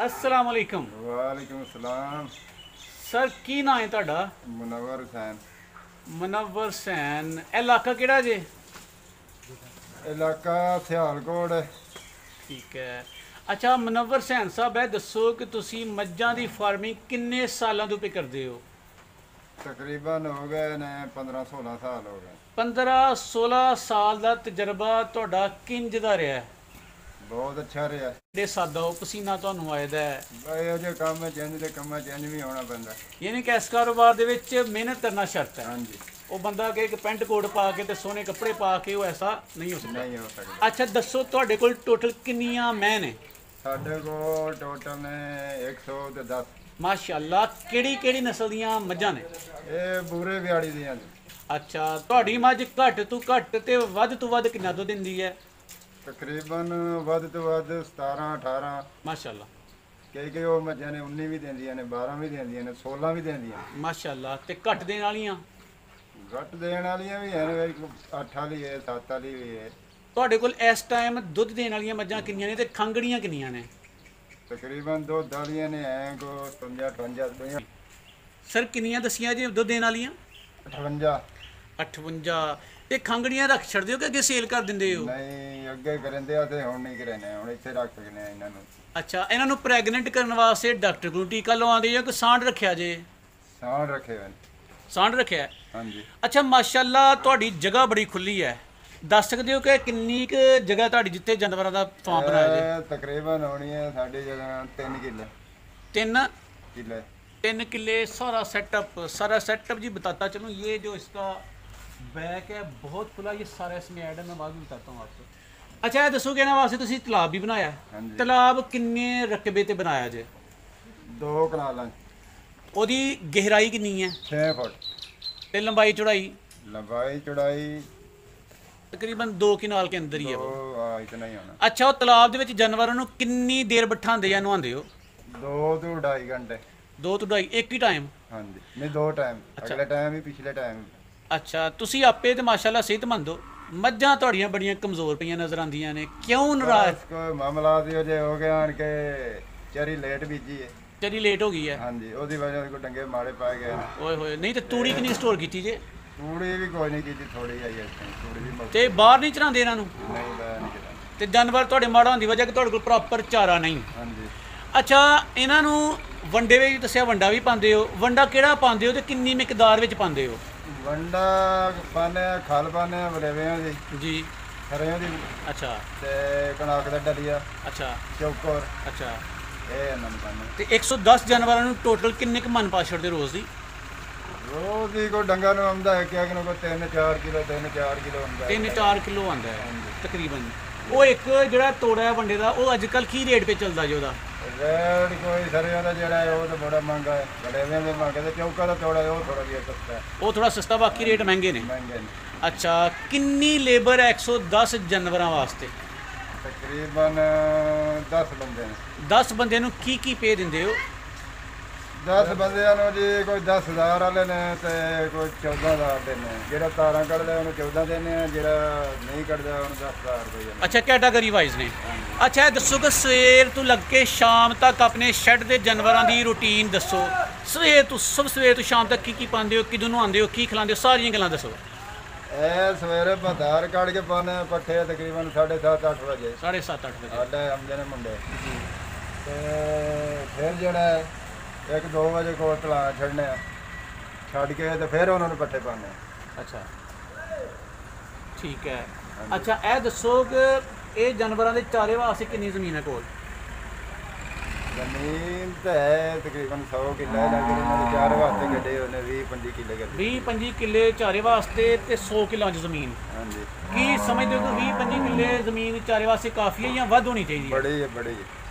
अस्सलाम वालेकुम। वालेकुम सलाम। सर की नाम है ਤੁਹਾਡਾ? मुनव्वर हुसैन। मुनव्वर हुसैन। इलाका ਕਿਹੜਾ ਜੇ? इलाका सियालकोट। ਠੀਕ ਹੈ। ਅੱਛਾ ਮੁਨੱਵਰ ਹੁਸੈਨ ਸਾਹਿਬ ਇਹ ਦੱਸੋ ਕਿ ਤੁਸੀਂ ਮੱਝਾਂ ਦੀ ਫਾਰਮਿੰਗ ਕਿੰਨੇ ਸਾਲਾਂ ਤੋਂ ਕਰਦੇ ਹੋ? तकरीबन हो गए ने 15-16 साल हो गए। 15-16 ਸਾਲ ਦਾ ਤਜਰਬਾ ਤੁਹਾਡਾ ਕਿੰਜ ਦਾ ਰਿਹਾ ਹੈ? बहुत अच्छा रहा। ਦੇ ਸਾਦਾ ਹੋ ਪਸੀਨਾ ਤੁਹਾਨੂੰ ਆਇਦਾ ਹੈ, ਇਹੋ ਜਿਹੇ ਕੰਮ ਚੇਂਜ ਦੇ ਕੰਮਾਂ ਚੇਂਜ ਵੀ ਹੋਣਾ ਪੈਂਦਾ। ਯਾਨੀ ਕਿ ਇਸ ਕਾਰੋਬਾਰ ਦੇ ਵਿੱਚ ਮਿਹਨਤ ਕਰਨਾ ਸ਼ਰਤ ਹੈ। ਹਾਂਜੀ। ਉਹ ਬੰਦਾ ਕਿ ਇੱਕ ਪੈਂਟ ਕੋਟ ਪਾ ਕੇ ਤੇ ਸੋਹਣੇ ਕੱਪੜੇ ਪਾ ਕੇ ਉਹ ਐਸਾ ਨਹੀਂ ਹੋ ਸਕਦਾ। ਨਹੀਂ ਹੋ ਸਕਦਾ। ਅੱਛਾ ਦੱਸੋ ਤੁਹਾਡੇ ਕੋਲ ਟੋਟਲ ਕਿੰਨੀਆਂ ਮੈਂ ਨੇ? ਸਾਡੇ ਕੋਲ ਟੋਟਲ ਨੇ 110। ਮਾਸ਼ਾਅੱਲਾ। ਕਿਹੜੀ ਕਿਹੜੀ ਨਸਲ ਦੀਆਂ ਮੱਝਾਂ ਨੇ? ਇਹ ਬੂਰੇ ਵਿਆੜੀ ਦੀਆਂ ਨੇ। ਅੱਛਾ ਤੁਹਾਡੀ ਮੱਝ ਘੱਟ ਤੋਂ ਘੱਟ ਤੇ ਵੱਧ ਤੋਂ ਵੱਧ ਕਿੰਨਾ ਦੁੱਧ ਦਿੰਦੀ ਹੈ? ਤਕਰੀਬਨ ਵੱਧ ਤੋਂ ਵੱਧ 17-18। ਮਾਸ਼ਾਅੱਲਾ ਕਈ ਉਹ ਮੱਝਾਂ ਨੇ 19 ਵੀ ਦਿੰਦੀਆਂ ਨੇ, 12 ਵੀ ਦਿੰਦੀਆਂ ਨੇ, 16 ਵੀ ਦਿੰਦੀਆਂ। ਮਾਸ਼ਾਅੱਲਾ। ਤੇ ਘੱਟ ਦੇਣ ਵਾਲੀਆਂ? ਘੱਟ ਦੇਣ ਵਾਲੀਆਂ ਵੀ ਹਨ, 8 ਵਾਲੀ ਹੈ, 7 ਵਾਲੀ ਵੀ ਹੈ। ਤੁਹਾਡੇ ਕੋਲ ਇਸ ਟਾਈਮ ਦੁੱਧ ਦੇਣ ਵਾਲੀਆਂ ਮੱਝਾਂ ਕਿੰਨੀਆਂ ਨੇ ਤੇ ਖੰਗੜੀਆਂ ਕਿੰਨੀਆਂ ਨੇ? ਤਕਰੀਬਨ ਦੋ ਦਾਲੀਆਂ ਨੇ ਐ ਕੋ 55-58। ਸਰ ਕਿੰਨੀਆਂ ਦੱਸੀਆਂ ਜੀ ਦੁੱਧ ਦੇਣ ਵਾਲੀਆਂ? 58। 58। ਤੇ ਖੰਗੜੀਆਂ ਰੱਖ ਛੱਡਦੇ ਹੋ ਕਿ ਅੱਗੇ ਸੇਲ ਕਰ ਦਿੰਦੇ ਹੋ? ਨਹੀਂ ਅੱਗੇ ਕਰੰਦੇ ਆ ਤੇ ਹੁਣ ਨਹੀਂ ਕਰਨੇ, ਹੁਣ ਇੱਥੇ ਰੱਖ ਸਕਨੇ ਆ ਇਹਨਾਂ ਨੂੰ। ਅੱਛਾ ਇਹਨਾਂ ਨੂੰ ਪ੍ਰੈਗਨੈਂਟ ਕਰਨ ਵਾਸਤੇ ਡਾਕਟਰ ਕੋਲ ਟੀਕਾ ਲਵਾਉਂਦੇ ਜਾਂ ਕੋਈ ਸਾਂਢ ਰੱਖਿਆ ਜੇ? ਸਾਂਢ ਰੱਖੇ ਹੋਏ ਨੇ। ਸਾਂਢ ਰੱਖਿਆ? ਹਾਂਜੀ। ਅੱਛਾ ਮਾਸ਼ਾਅੱਲਾ ਤੁਹਾਡੀ ਜਗ੍ਹਾ ਬੜੀ ਖੁੱਲੀ ਹੈ, ਦੱਸ ਸਕਦੇ ਹੋ ਕਿ ਕਿੰਨੀ ਕੁ ਜਗ੍ਹਾ ਤੁਹਾਡੀ ਜਿੱਥੇ ਜਾਨਵਰਾਂ ਦਾ ਫਾਰਮ ਬਣਾਇਆ ਜੇ? ਇਹ ਤਕਰੀਬਨ ਹੋਣੀ ਹੈ ਸਾਡੀ ਜਗ੍ਹਾ 3 ਕਿੱਲੇ। 3 किले 3 किले। सारा सेटअप जी बताता चलूँ। ये जो इसका बैक है बहुत खुला, ये सारा इसमें ऐड है, मैं बाद में बताता हूँ आपको। अच्छा ये दसो कि ना वास्ते तुसी तलाब भी बनाया? हाँ जी। तलाब किन्ने रकबे ते बनाया जे? 2 कनाल। ओदी गहराई किन्नी है? 6 फुट। ते लंबाई चौड़ाई? लंबाई चौड़ाई तकरीबन 2 किनाल के अंदर ही है वो। इतना ही होना। अच्छा वो तलाब दे विच जानवरां नूं किन्नी देर बिठांदे या नहांदे हो? 2 ਤੋਂ 2.5 घंटे। 2 ਤੋਂ 2.5 एक ही टाइम? हाँ जी। नहीं 2 टाइम। अच्छा। अगले टाइम ही पिछले टाइम। ਅੱਛਾ ਤੁਸੀਂ ਆਪੇ ਤੇ ਮਾਸ਼ਾਅੱਲਾ ਸਿਹਤਮੰਦ ਹੋ, ਮੱਝਾਂ ਤੁਹਾਡੀਆਂ ਬੜੀਆਂ ਕਮਜ਼ੋਰ ਪਈਆਂ ਨਜ਼ਰ ਆਉਂਦੀਆਂ ਨੇ, ਕਿਉਂ ਨਾਰਾਜ਼? ਕੋਈ ਮਾਮਲਾ ਦੀ ਜੇ ਹੋ ਗਿਆ ਆਣ ਕੇ ਚਰੀ ਲੇਟ ਬੀਜੀ ਹੈ। ਤੇਰੀ ਲੇਟ ਹੋ ਗਈ ਹੈ? ਹਾਂਜੀ ਉਹਦੀ ਵਜ੍ਹਾ ਨਾਲ ਕੋਈ ਡੰਗੇ ਮਾੜੇ ਪੈ ਗਏ ਨੇ। ਓਏ ਹੋਏ। ਨਹੀਂ ਤੇ ਤੂੜੀ ਕਿੰਨੀ ਸਟੋਰ ਕੀਤੀ ਜੇ? ਤੂੜੀ ਵੀ ਕੋਈ ਨਹੀਂ ਕੀਤੀ, ਥੋੜੀ ਆਈ ਹੈ ਤੂੜੀ ਵੀ ਤੇ ਬਾਹਰ ਨਹੀਂ ਚਰਾਉਂਦੇ ਇਹਨਾਂ ਨੂੰ? ਨਹੀਂ ਬਾਹਰ ਨਹੀਂ ਕੀਤਾ। ਤੇ ਜਾਨਵਰ ਤੁਹਾਡੇ ਮਾੜਾ ਹੋਣ ਦੀ ਵਜ੍ਹਾ ਕਿ ਤੁਹਾਡੇ ਕੋਲ ਪ੍ਰੋਪਰ ਚਾਰਾ ਨਹੀਂ? ਹਾਂਜੀ। ਅੱਛਾ ਇਹਨਾਂ ਨੂੰ ਵੰਡੇ ਵੀ ਦੱਸਿਆ, ਵੰਡਾ ਵੀ ਪਾਉਂਦੇ ਹੋ? ਵੰਡਾ ਕਿਹੜਾ ਪਾਉਂਦੇ ਹੋ ਤੇ ਕਿੰਨੀ ਮਿਕਦਾਰ ਵਿੱਚ ਪਾਉਂਦੇ ਹੋ? ਵੰਡਾ ਪਾਣੇ ਖਲ ਪਾਣੇ ਵਲੇਵਿਆਂ ਦੀ ਜੀ। ਖਰਿਆਂ ਦੀ। ਅੱਛਾ। ਤੇ ਕਣਕ ਦਾ ਡਲੀਆ। ਅੱਛਾ। ਚੌਕਰ। ਅੱਛਾ। ਇਹ ਇਹਨਾਂ ਨੂੰ ਪਾਣੇ। ਤੇ 110 ਜਾਨਵਰਾਂ ਨੂੰ ਟੋਟਲ ਕਿੰਨੇ ਕੁ ਮਨ ਪਾ ਛੱਡਦੇ ਰੋਜ਼ ਦੀ? ਰੋਜ਼ ਦੀ ਕੋਈ ਡੰਗਾ ਨੂੰ ਆਉਂਦਾ ਹੈ ਕਿ ਕੋਈ 3-4 ਕਿਲੋ 3-4 ਕਿਲੋ ਹੁੰਦਾ ਹੈ। 3-4 ਕਿਲੋ ਆਉਂਦਾ ਹੈ ਤਕਰੀਬਨ। ਉਹ ਇੱਕ ਜਿਹੜਾ ਤੋੜਾ ਹੈ ਵੰਡੇ ਦਾ, ਉਹ ਅੱਜ ਕੱਲ ਕੀ ਰੇਟ 'ਤੇ ਚੱਲਦਾ ਜੀ ਉਹਦਾ? ਰੇਟ ਕੋਈ ਸਰਿਆਂ ਦਾ ਜਿਹੜਾ ਹੈ ਉਹ ਤਾਂ ਬੜਾ ਮਹਿੰਗਾ ਹੈ, ਵਡੇਵਿਆਂ ਦੇ ਮੰਗੇ ਤੇ ਚੌਕਾ ਦਾ ਤੋੜਾ ਉਹ ਥੋੜਾ ਜਿਹਾ ਸਸਤਾ ਹੈ। ਉਹ ਥੋੜਾ ਸਸਤਾ, ਬਾਕੀ ਰੇਟ ਮਹਿੰਗੇ ਨੇ। ਮਹਿੰਗੇ ਨੇ। ਅੱਛਾ ਕਿੰਨੀ ਲੇਬਰ ਹੈ 110 ਜਾਨਵਰਾਂ ਵਾਸਤੇ? ਤਕਰੀਬਨ 10 ਬੰਦੇ ਨੇ। 10 ਬੰਦੇ ਨੂੰ ਕੀ ਕੀ ਪੇ ਦਿੰਦੇ ਹੋ? 10 ਬੰਦਿਆਂ ਨੂੰ ਜੀ ਕੋਈ 10,000 ਵਾਲੇ ਨੇ ਤੇ ਕੋਈ 14,000 ਦੇ ਨੇ। ਜਿਹੜਾ ਤਾਰਾਂ ਕੱਢਦਾ ਉਹਨੂੰ 14 ਦੇਣੇ ਆ, ਜਿਹੜਾ ਨਹੀਂ ਕੱਢਦਾ ਉਹਨੂੰ 10,000 ਰੁਪਏ ਦੇਣੇ। ਅੱਛਾ ਕੈਟਾਗਰੀ ਵਾਈਜ਼ ਨੇ। ਅੱਛਾ ਇਹ ਦੱਸੋ ਕਿ ਸਵੇਰ ਤੋਂ ਲੱਗ ਕੇ ਸ਼ਾਮ ਤੱਕ ਆਪਣੇ ਸ਼ੈੱਡ ਦੇ ਜਾਨਵਰਾਂ ਦੀ ਰੂਟੀਨ ਦੱਸੋ। ਸਵੇਰ ਤੋਂ ਸ਼ਾਮ ਤੱਕ ਕੀ ਕੀ ਪਾਉਂਦੇ ਹੋ, ਕਿਦੋਂ ਨੂੰ ਆਉਂਦੇ ਹੋ, ਕੀ ਖਿਲਾਉਂਦੇ ਹੋ, ਸਾਰੀਆਂ ਗੱਲਾਂ ਦੱਸੋ। ਇਹ ਸਵੇਰੇ ਬਧਾਰ ਕੱਢ ਕੇ ਪਾਉਂਦੇ ਆ ਪੱਠੇ ਤਕਰੀਬਨ 7:30-8 ਵਜੇ। 7:30-8 ਵਜੇ ਸਾਡੇ ਆਉਂਦੇ ਨੇ ਮੁੰਡੇ। ਤੇ ਫਿਰ ਜਿਹੜਾ 1-2 ਵਜੇ ਕੋਲ ਤਲਾ ਛੱਡਨੇ ਆ, ਛੱਡ ਕੇ ਤੇ ਫਿਰ ਉਹਨਾਂ ਨੂੰ ਪੱਠੇ ਪਾਉਂਦੇ ਆ। ਅੱਛਾ ਠੀਕ ਹੈ। ਅੱਛਾ ਇਹ ਦੱਸੋ ਕਿ ਇਹ ਜਾਨਵਰਾਂ ਦੇ ਚਾਰੇ ਵਾਸਤੇ ਕਿੰਨੀ ਜ਼ਮੀਨ ਹੈ ਕੋਲ? ਜ਼ਮੀਨ ਤਾਂ ਹੈ ਤਕਰੀਬਨ 100 ਕਿੱਲੇ ਲੱਗੇ ਉਹਨਾਂ ਦੇ 4 ਵਾਸਤੇ ਗੱਡੇ ਉਹਨੇ 20-25 ਕਿੱਲੇ ਗੱਡੇ। 20-25 ਕਿੱਲੇ ਚਾਰੇ ਵਾਸਤੇ ਤੇ 100 ਕਿੱਲਾਂ 'ਚ ਜ਼ਮੀਨ। ਹਾਂਜੀ। ਕੀ ਸਮਝਦੇ ਹੋ ਕਿ 20-25 ਕਿੱਲੇ ਜ਼ਮੀਨ ਚਾਰੇ ਵਾਸਤੇ ਕਾਫੀ ਹੈ ਜਾਂ ਵੱਧ ਹੋਣੀ ਚਾਹੀਦੀ ਹੈ? ਬੜੀ ਹੈ ਬੜੀ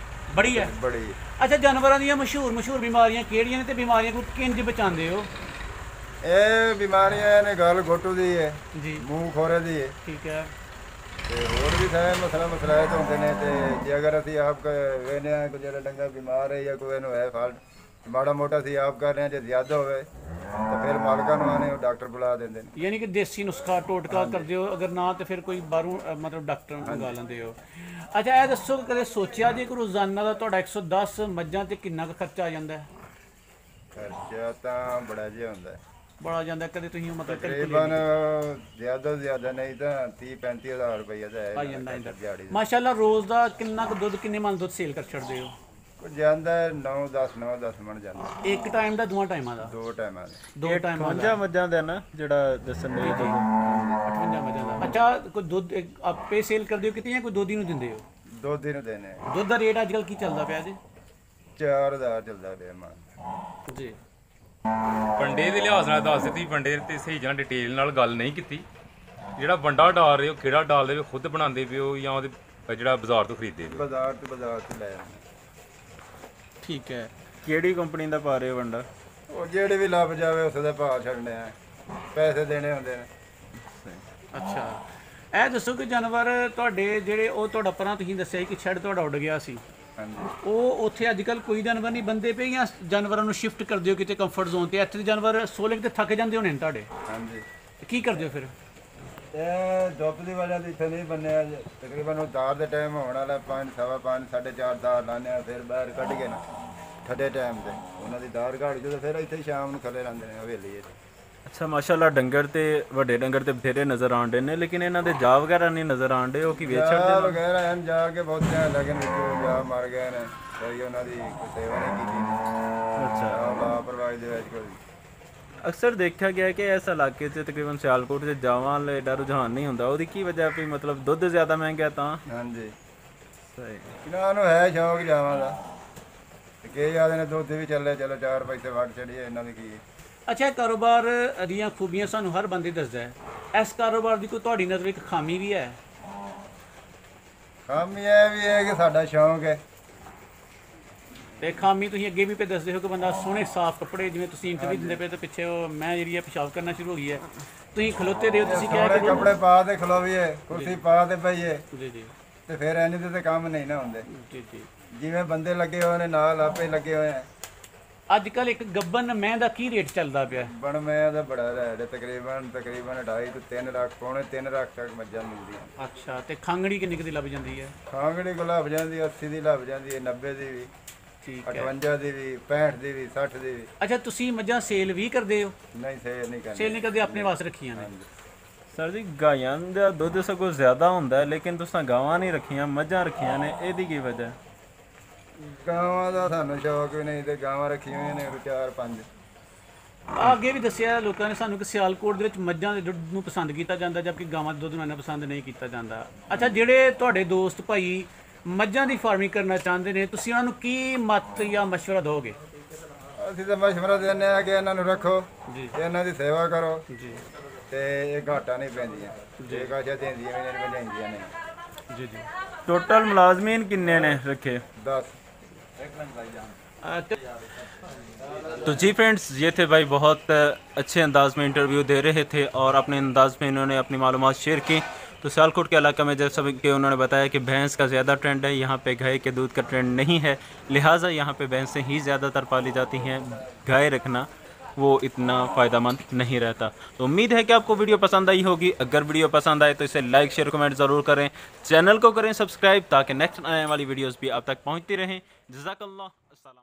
ਬੜੀ ਹੈ। ਬੜੀ। ਅੱਛਾ ਜਾਨਵਰਾਂ ਦੀਆਂ ਮਸ਼ਹੂਰ ਬਿਮਾਰੀਆਂ ਕਿਹੜੀਆਂ ਨੇ ਤੇ ਬਿਮਾਰੀਆਂ ਨੂੰ ਕਿੰਜ ਬਚਾਉਂਦੇ ਹੋ? ਇਹ ਬਿਮਾਰੀਆਂ ਨੇ ਗੱਲ ਗੋਟੂ ਦੀ ਹੈ ਜੀ, ਮੂੰਹ ਖੋਰੇ ਦੀ ਹੈ ਠੀਕ ਹੈ। ਤੇ ਹੋਰ ਵੀ ਸਾਰੇ ਮਸਲੇ ਹੁੰਦੇ ਨੇ। ਤੇ ਜੇ ਅਗਰ ਅਸੀਂ ਆਪ ਵੇਖਦੇ ਹਾਂ ਕੋਈ ਜਿਹੜਾ ਡੰਗਾ ਬਿਮਾਰ ਹੈ ਜਾਂ ਕੋਈ ਨੂੰ ਹੈ ਫਾਲਟ ਮਾੜਾ ਮੋਟਾ ਅਸੀਂ ਆਪ ਕਰ ਰਹੇ ਹਾਂ, ਜੇ ਜ਼ਿਆਦਾ ਹੋਵੇ ਤਾਂ ਫਿਰ ਮਾਲਕਾਂ ਨੂੰ ਆਨੇ ਉਹ ਡਾਕਟਰ ਬੁਲਾ ਦਿੰਦੇ ਨੇ। ਯਾਨੀ ਕਿ ਦੇਸੀ ਨੁਸਖਾ ਟੋਟਕਾ ਕਰਦੇ ਹੋ, ਅਗਰ ਨਾ ਤਾਂ ਫਿਰ ਕੋਈ ਬਾਹਰੋਂ ਮਤਲਬ ਡਾਕਟਰ ਨੂੰ ਮੰਗਾ ਲੈਂਦੇ ਹੋ। ਅੱਛਾ ਇਹ ਦੱਸੋ ਕਿ ਕਦੇ ਸੋਚਿਆ ਜੇ ਕਿ ਰੋਜ਼ਾਨਾ ਦਾ ਤੁਹਾਡਾ 110 ਮੱਝਾਂ ਤੇ ਕਿੰਨਾ ਕੁ ਖਰਚਾ ਆ ਜਾਂਦਾ ਹੈ? ਖਰਚਾ ਤਾਂ ਬੜਾ ਜਿਹਾ ਹੁੰਦਾ ਹੈ, ਬੜਾ ਜਾਂਦਾ, ਕਦੇ ਤੁਸੀਂ ਮਤਲਬ ਤਕਰੀਬਨ ਜ਼ਿਆਦਾ ਤੋਂ ਜ਼ਿਆਦਾ ਨਹੀਂ ਤਾਂ 30-35 ਹਜ਼ਾਰ ਰੁਪਈਆ ਤਾਂ ਆ ਜਾਂਦਾ ਦਿਹਾੜੀ ਦਾ। ਮਾਸ਼ਾਅੱਲਾ। ਰੋਜ਼ ਦਾ ਕਿੰਨਾ ਕੁ ਦੁੱਧ, ਕਿੰਨੇ ਮਣ ਦੁੱਧ ਸੇਲ ਕਰ ਛੱਡਦੇ ਹੋ? ਕੋਈ ਜਾਂਦਾ 9-10 ਮਣ ਜਾਂਦਾ, ਇੱਕ ਟਾਈਮ ਦਾ, ਦੋਵਾਂ ਟਾਈਮਾਂ ਦਾ? 2 ਟਾਈਮਾਂ ਦਾ। 2 ਟਾਈਮਾਂ ਦਾ 58 ਮੱਝਾਂ ਦਾ ਨਾ ਜਿਹੜਾ ਦੱਸਣ ਦੇ 58 ਮੱਝਾਂ ਦਾ। ਅੱਛਾ ਕੋਈ ਦੁੱਧ ਆਪੇ ਸੇਲ ਕਰਦੇ ਹੋ ਕਿਤੇ ਜਾਂ ਕੋਈ ਦੋਧੀ ਨੂੰ ਦਿੰਦੇ ਹੋ? ਦੋਧੀ ਨੂੰ ਦੇਣੇ ਦੁੱਧ ਦਾ ਰੇਟ ਅੱਜ ਕੱਲ੍ਹ ਕੀ ਚੱਲਦਾ ਪਿਆ ਜੀ? 4000 ਚੱਲਦਾ ਪਿਆ ਮਾਨ ਜੀ। ਵੰਡੇ ਦੇ ਲਿਹਾਜ਼ ਨਾਲ ਦੱਸ ਦਿੱਤੀ, ਵੰਡੇ ਤੇ ਸਹੀ ਜਾਂ ਡਿਟੇਲ ਨਾਲ ਗੱਲ ਨਹੀਂ ਕੀਤੀ। ਜਿਹੜਾ ਵੰਡਾ ਡਾਲ ਰਹੇ ਹੋ ਕਿਹੜਾ ਡਾਲਦੇ ਹੋ, ਖੁਦ ਬਣਾਉਂਦੇ ਪਿਓ ਜਾਂ ਉਹਦੇ ਜਿਹੜਾ ਬਾਜ਼ਾਰ ਤੋਂ ਖਰੀਦਦੇ ਪਿਓ? ਬਾਜ਼ਾਰ ਤੋਂ ਲੈ ਆਉਂਦੇ। ਠੀਕ ਹੈ। ਕਿਹੜੀ ਕੰਪਨੀ ਦਾ ਪਾ ਰਹੇ ਹੋ ਵੰਡਾ? ਉਹ ਜਿਹੜੇ ਵੀ ਲੱਭ ਜਾਵੇ ਉਸ ਦੇ ਭਾਅ ਛੱਡਣੇ ਆ, ਪੈਸੇ ਦੇਣੇ ਹੁੰਦੇ ਨੇ। ਅੱਛਾ ਇਹ ਦੱਸੋ ਕਿ ਜਾਨਵਰ ਤੁਹਾਡੇ ਜਿਹੜੇ ਉਹ ਤੁਹਾਡਾ ਪਰਾਂ ਤੁਸੀਂ ਦੱਸਿਆ ਕਿ ਸ਼ੈੱਡ ਤੁਹਾਡਾ ਉੱਡ ਗਿਆ ਸੀ, ਹਾਂਜੀ। ਉਹ ਉੱਥੇ ਅੱਜ ਕੱਲ੍ਹ ਕੋਈ ਜਾਨਵਰ ਨਹੀਂ ਬੰਦੇ ਪਏ ਜਾਂ ਜਾਨਵਰਾਂ ਨੂੰ ਸ਼ਿਫਟ ਕਰਦੇ ਹੋ ਕਿਤੇ ਕੰਫਰਟ ਜ਼ੋਨ ਤੇ? ਇੱਥੇ ਦੇ ਜਾਨਵਰ ਸੋਲੇ ਤੇ ਥੱਕ ਜਾਂਦੇ ਹੋਣੇ ਨੇ ਤੁਹਾਡੇ, ਹਾਂਜੀ। ਕੀ ਕਰਦੇ ਹੋ ਫਿਰ? ਇਹ ਧੁੱਪ ਦੀ ਵਜ੍ਹਾ ਤੋਂ ਇੱਥੇ ਨਹੀਂ ਬੰਨਿਆ, ਤਕਰੀਬਨ ਉਹ ਦਾਰ ਦੇ ਟਾਈਮ ਹੋਣ ਵਾਲਾ 5, 5:15, 4:30 ਦਾਰ ਲਾਉਂਦੇ ਆ, ਫਿਰ ਬਾਹਰ ਕੱਢ ਕੇ ਨਾ ਠੱਡੇ ਟਾਈਮ ਤੇ ਉਹਨਾਂ ਦੀ ਦਾਰ ਘਾੜ ਜਦੋਂ ਫਿਰ ਇੱਥੇ ਸ਼ਾਮ ਨੂੰ ਖਲੇ ਰਹਿੰਦੇ ਨੇ ਹਵੇਲੀ 'ਚ। ਅੱਛਾ ਮਾਸ਼ਾਅੱਲਾ। ਡੰਗਰ ਤੇ ਵੱਡੇ ਡੰਗਰ ਤੇ ਬਥੇਰੇ ਨਜ਼ਰ ਆਉਂਦੇ ਨੇ, ਲੇਕਿਨ ਇਹਨਾਂ ਦੇ ਜਾ ਵਗੈਰਾ ਨਹੀਂ ਨਜ਼ਰ ਆਉਂਦੇ, ਉਹ ਕੀ ਵੇਚ ਛੱਡਦੇ ਜਾ ਨੇ? ਵਗੈਰਾ ਹਨ ਜਾ ਕੇ ਬਹੁਤਿਆਂ ਲਗਨ ਵਿੱਚੋਂ ਜਾ ਮਰ ਗਏ ਨੇ, ਕੋਈ ਉਹਨਾਂ ਦੀ ਕੋਈ ਸੇਵਾ ਨਹੀਂ ਕੀਤੀ। ਅੱਛਾ। ਲਾਪਰਵਾਹੀ ਦੇ ਵਿੱਚ ਕੋਈ। ਅਕਸਰ ਦੇਖਿਆ ਗਿਆ ਕਿ ਇਸ ਇਲਾਕੇ 'ਚ ਤਕਰੀਬਨ ਸਿਆਲਕੋਟ 'ਚ ਜਾਵਾਂ ਵਾਲਾ ਏਡਾ ਰੁਝਾਨ ਨਹੀਂ ਹੁੰਦਾ, ਉਹਦੀ ਕੀ ਵਜ੍ਹਾ ਵੀ ਮਤਲਬ ਦੁੱਧ ਜ਼ਿਆਦਾ ਮਹਿੰਗਾ ਤਾਂ? ਹਾਂਜੀ। ਸਹੀ। ਇਹਨਾਂ ਨੂੰ ਹੈ ਸ਼ੌਕ ਜਾਵਾਂ ਦਾ, ਤੇ ਕਈ ਆਦੇ ਨੇ ਦੁੱਧ ਵੀ ਚੱਲੇ, ਚਲੋ 4 ਪੈਸੇ ਵੱਟ ਚੜੀਏ, ਇਹਨਾਂ ਦੀ ਕੀ। ਅੱਛਾ ਇਹ ਕਾਰੋਬਾਰ ਦੀਆਂ ਖੂਬੀਆਂ ਸਾਨੂੰ ਹਰ ਬੰਦੇ ਦੱਸਦਾ ਹੈ, ਇਸ ਕਾਰੋਬਾਰ ਦੀ ਕੋਈ ਤੁਹਾਡੀ ਨਜ਼ਰ ਇੱਕ ਖਾਮੀ ਵੀ ਹੈ? ਖਾਮੀ ਇਹ ਵੀ ਹੈ ਕਿ ਸਾਡਾ ਸ਼ੌਕ ਹੈ। ਤੇ ਖਾਮੀ ਤੁਸੀਂ ਅੱਗੇ ਵੀ ਪੇ ਦੱਸਦੇ ਹੋ ਕਿ ਬੰਦਾ ਸੋਹਣੇ ਸਾਫ਼ ਕੱਪੜੇ, ਜਿਵੇਂ ਤੁਸੀਂ ਇੰਟਰਵਿਊ ਦਿੰਦੇ ਪਏ ਤਾਂ ਪਿੱਛੇ ਉਹ ਮੈਂ ਜਿਹੜੀ ਹੈ ਪਿਸ਼ਾਬ ਕਰਨਾ ਸ਼ੁਰੂ ਹੋ ਗਈ ਹੈ, ਤੁਸੀਂ ਖਲੋਤੇ ਦਿਓ, ਤੁਸੀਂ ਕਿਹਾ ਸੋਹਣੇ ਕਿ ਕੱਪੜੇ ਪਾ ਤੇ ਖਲੋਵੀਏ, ਕੁਰਸੀ ਪਾ ਤੇ ਬਈਏ, ਜੀ ਜੀ ਤੇ ਫਿਰ ਇੰਜ ਦੇ ਤੇ ਕੰਮ ਨਹੀਂ ਨਾ ਹੁੰਦੇ। ਜੀ ਜੀ। ਜਿਵੇਂ ਬੰਦੇ ਲੱਗੇ ਹੋਏ ਨੇ ਨਾਲ ਆਪੇ ਲੱਗੇ ਹੋਏ ਆ। ਅੱਜ ਕੱਲ ਇੱਕ ਗੱਬਨ ਮੈਂ ਦਾ ਕੀ ਰੇਟ ਚੱਲਦਾ ਪਿਆ? ਬਣ ਮੈਂ ਦਾ ਬੜਾ ਰੇਟ, ਤਕਰੀਬਨ 2.5 ਤੋਂ 3 ਲੱਖ, ਪੌਣੇ 3 ਲੱਖ ਤੱਕ ਮੱਝਾਂ ਮਿਲਦੀਆਂ। ਅੱਛਾ ਤੇ ਖਾਂਗੜੀ ਕਿੰਨੀ ਕੁ ਦੀ ਲੱਭ ਜਾਂਦੀ ਹੈ? ਖਾਂਗੜੀ ਕੋ ਲੱਭ ਜਾਂਦੀ 80 ਦੀ ਲੱਭ ਜਾਂਦੀ ਹੈ, 90 ਦੀ ਵੀ, ਠੀਕ ਹੈ। 58 ਦੀ ਵੀ, 65 ਦੀ ਵੀ, 60 ਦੀ ਵੀ। ਅੱਛਾ ਤੁਸੀਂ ਮੱਝਾਂ ਸੇਲ ਵੀ ਕਰਦੇ ਹੋ? ਨਹੀਂ ਸੇਲ ਨਹੀਂ ਕਰਨੀ। ਸੇਲ ਨਹੀਂ ਕਰਦੇ, ਆਪਣੇ ਵਾਸਤੇ ਰੱਖੀਆਂ ਨੇ? ਸਰ ਜੀ ਗਾਈਆਂ ਦਾ ਦੁੱਧ ਸਗੋਂ ਜ਼ਿਆਦਾ ਹੁੰਦਾ ਹੈ, ਲੇਕਿਨ ਤੁਸੀਂ ਗਾਵਾਂ ਨਹੀਂ ਰੱਖੀਆਂ, ਮੱਝਾਂ ਰੱਖੀਆਂ ਨੇ, ਇਹਦੀ ਕੀ ਵਜ੍ਹਾ ਹੈ? ਗਾਵਾਂ ਦਾ ਸਾਨੂੰ ਸ਼ੌਕ ਵੀ ਨਹੀਂ, ਤੇ ਗਾਵਾਂ ਰੱਖੀਆਂ ਹੋਈਆਂ ਨੇ 4-5। ਅੱਗੇ ਵੀ ਦੱਸਿਆ ਲੋਕਾਂ ਨੇ ਸਾਨੂੰ ਕਿ ਸਿਆਲਕੋਟ ਦੇ ਵਿੱਚ ਮੱਝਾਂ ਦੇ ਦੁੱਧ ਨੂੰ ਪਸੰਦ ਕੀਤਾ ਜਾਂਦਾ, ਜਦਕਿ ਗਾਵਾਂ ਦੇ ਦੁੱਧ ਨੂੰ ਇੰਨਾ ਪਸੰਦ ਨਹੀਂ ਕੀਤਾ ਜਾਂਦਾ। ਅੱਛਾ ਜਿਹੜੇ ਤੁਹਾਡੇ ਦੋਸਤ ਭਾਈ ਮੱਝਾਂ ਦੀ ਫਾਰਮਿੰਗ ਕਰਨਾ ਚਾਹੁੰਦੇ ਨੇ, ਤੁਸੀਂ ਉਹਨਾਂ ਨੂੰ ਕੀ ਮਤ ਜਾਂ ਮਸ਼ਵਰਾ ਦਿਓਗੇ? ਅਸੀਂ ਤਾਂ ਮਸ਼ਵਰਾ ਦਿੰਦੇ ਆ ਕਿ ਇਹਨਾਂ ਨੂੰ ਰੱਖੋ ਜੀ। ਤੇ ਇਹਨਾਂ ਦੀ ਸੇਵਾ ਕਰੋ, ਜੀ ਤੇ ਇਹ ਘਾਟਾ ਨਹੀਂ ਪੈਂਦੀਆਂ, ਜੇ ਕਾਸ਼ਾ ਦਿੰਦੀਆਂ ਵੀ ਨਹੀਂ ਵਧਾਈਆਂ ਨੇ। जी जी। टोटल मुलाजमीन किन्ने ने रखे? 10। तो जी फ्रेंड्स, ये थे भाई बहुत अच्छे अंदाज में इंटरव्यू दे रहे थे और अपने अंदाज में इन्होंने अपनी मालूमात शेयर की। तो सियालकोट के इलाके में जैसा कि उन्होंने बताया कि भैंस का ज़्यादा ट्रेंड है, यहाँ पे गाय के दूध का ट्रेंड नहीं है, लिहाजा यहाँ पे भैंसें ही ज़्यादातर पाली जाती हैं। गाय रखना वो इतना फ़ायदेमंद नहीं रहता। तो उम्मीद है कि आपको वीडियो पसंद आई होगी। अगर वीडियो पसंद आए तो इसे लाइक शेयर कमेंट ज़रूर करें, चैनल को करें सब्सक्राइब ताकि नेक्स्ट आने वाली वीडियोज़ भी आप तक पहुँचती रहें। जज़ाकल्लाह। अस्सलाम।